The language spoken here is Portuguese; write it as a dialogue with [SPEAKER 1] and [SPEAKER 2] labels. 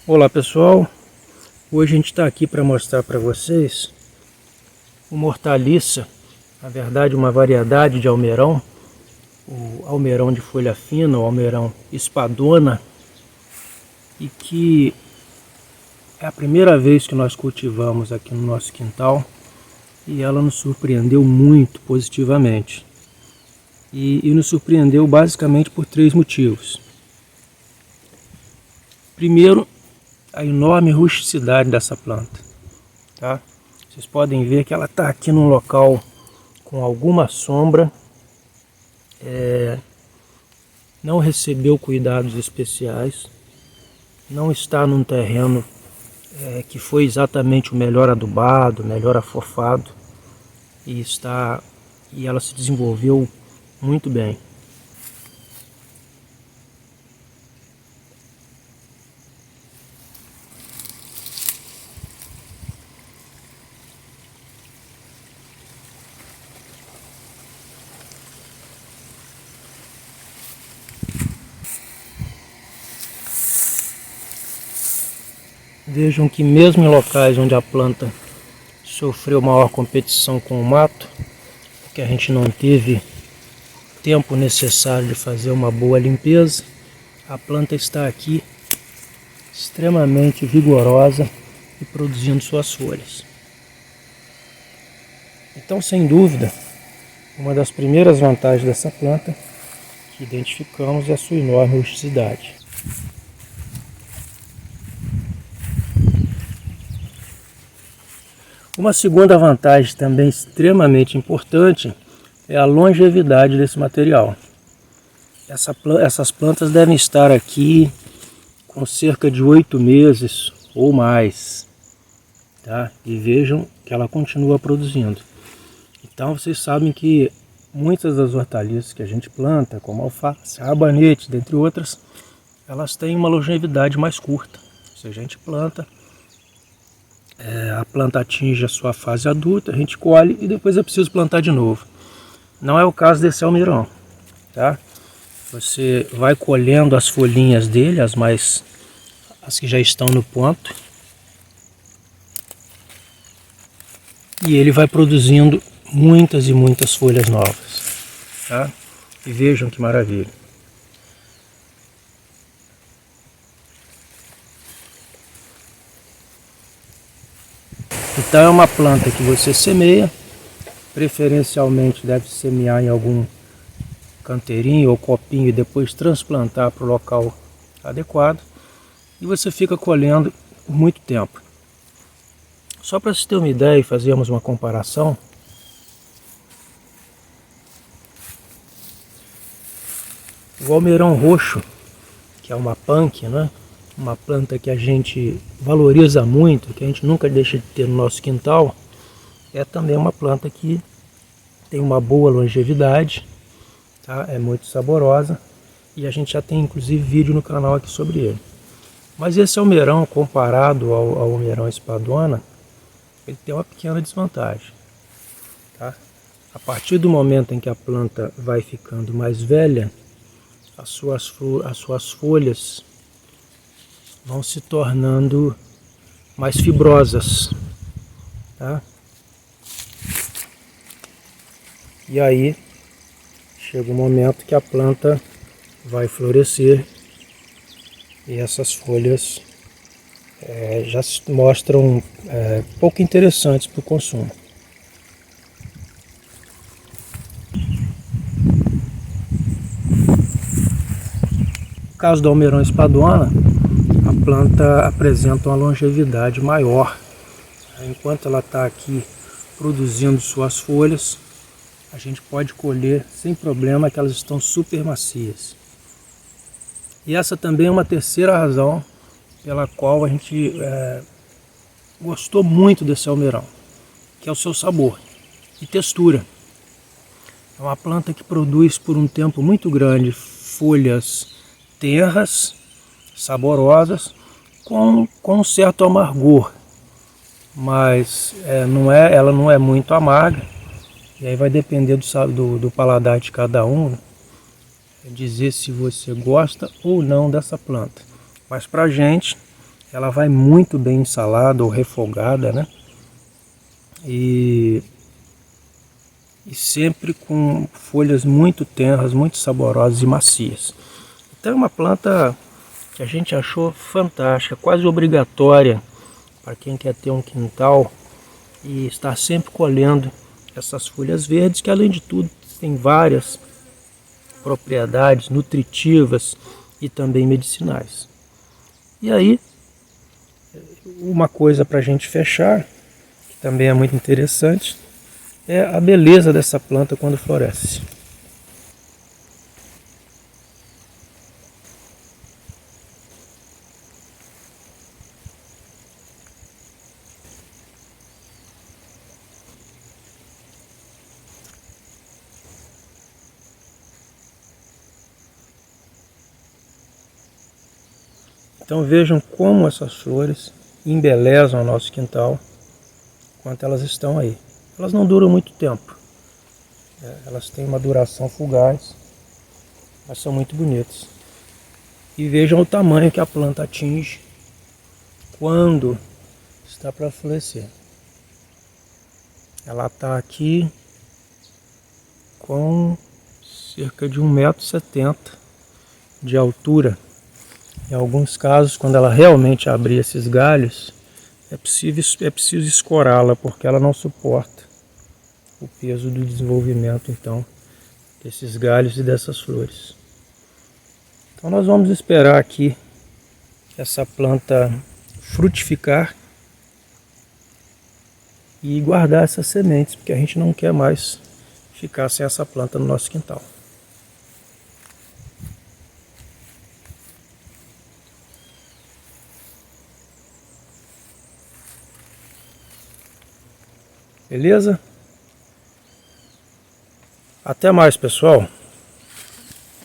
[SPEAKER 1] Olá pessoal, hoje a gente está aqui para mostrar para vocês uma hortaliça, na verdade uma variedade de almeirão, o almeirão de folha fina, o almeirão espadona, e que é a primeira vez que nós cultivamos aqui no nosso quintal e ela nos surpreendeu muito positivamente. E nos surpreendeu basicamente por três motivos. Primeiro, a enorme rusticidade dessa planta, tá? Vocês podem ver que ela está aqui num local com alguma sombra, não recebeu cuidados especiais, não está num terreno que foi exatamente o melhor adubado, melhor afofado, e ela se desenvolveu muito bem. Vejam que mesmo em locais onde a planta sofreu maior competição com o mato, porque a gente não teve tempo necessário de fazer uma boa limpeza, a planta está aqui extremamente vigorosa e produzindo suas folhas. Então, sem dúvida, uma das primeiras vantagens dessa planta que identificamos é a sua enorme rusticidade. Uma segunda vantagem também extremamente importante é a longevidade desse material. Essas plantas devem estar aqui com cerca de 8 meses ou mais, tá? E vejam que ela continua produzindo. Então vocês sabem que muitas das hortaliças que a gente planta, como alface, rabanete, dentre outras, elas têm uma longevidade mais curta. Ou seja, a gente planta, a planta atinge a sua fase adulta, a gente colhe e depois é preciso plantar de novo. Não é o caso desse almeirão, tá? Você vai colhendo as folhinhas dele, as que já estão no ponto, e ele vai produzindo muitas e muitas folhas novas, tá? E vejam que maravilha. Então é uma planta que você semeia, preferencialmente deve semear em algum canteirinho ou copinho e depois transplantar para o local adequado, e você fica colhendo por muito tempo. Só para vocês terem uma ideia e fazermos uma comparação, o almeirão roxo, que é uma punk, né? Uma planta que a gente valoriza muito, que a gente nunca deixa de ter no nosso quintal, é também uma planta que tem uma boa longevidade, tá? É muito saborosa e a gente já tem inclusive vídeo no canal aqui sobre ele. Mas esse almeirão, comparado ao almeirão espadona, ele tem uma pequena desvantagem, tá? A partir do momento em que a planta vai ficando mais velha, as suas folhas vão se tornando mais fibrosas, tá? E aí chega um momento que a planta vai florescer e essas folhas já se mostram pouco interessantes para o consumo. No caso do almeirão espadona, a planta apresenta uma longevidade maior. Enquanto ela está aqui produzindo suas folhas, a gente pode colher sem problema que elas estão super macias. E essa também é uma terceira razão pela qual a gente gostou muito desse almeirão, que é o seu sabor e textura. É uma planta que produz por um tempo muito grande folhas tenras, saborosas, com um certo amargor, mas ela não é muito amarga, e aí vai depender do paladar de cada um, dizer se você gosta ou não dessa planta. Mas pra gente ela vai muito bem ensalada ou refogada, né? E sempre com folhas muito tenras, muito saborosas e macias. Então é uma planta que a gente achou fantástica, quase obrigatória para quem quer ter um quintal e estar sempre colhendo essas folhas verdes, que além de tudo tem várias propriedades nutritivas e também medicinais. E aí, uma coisa para a gente fechar, que também é muito interessante, é a beleza dessa planta quando floresce. Então vejam como essas flores embelezam o nosso quintal enquanto elas estão aí. Elas não duram muito tempo, elas têm uma duração fugaz, mas são muito bonitas. E vejam o tamanho que a planta atinge quando está para florescer. Ela está aqui com cerca de 1,70 m de altura. Em alguns casos, quando ela realmente abrir esses galhos, é preciso escorá-la, porque ela não suporta o peso do desenvolvimento então desses galhos e dessas flores. Então nós vamos esperar aqui essa planta frutificar e guardar essas sementes, porque a gente não quer mais ficar sem essa planta no nosso quintal. Beleza? Até mais, pessoal!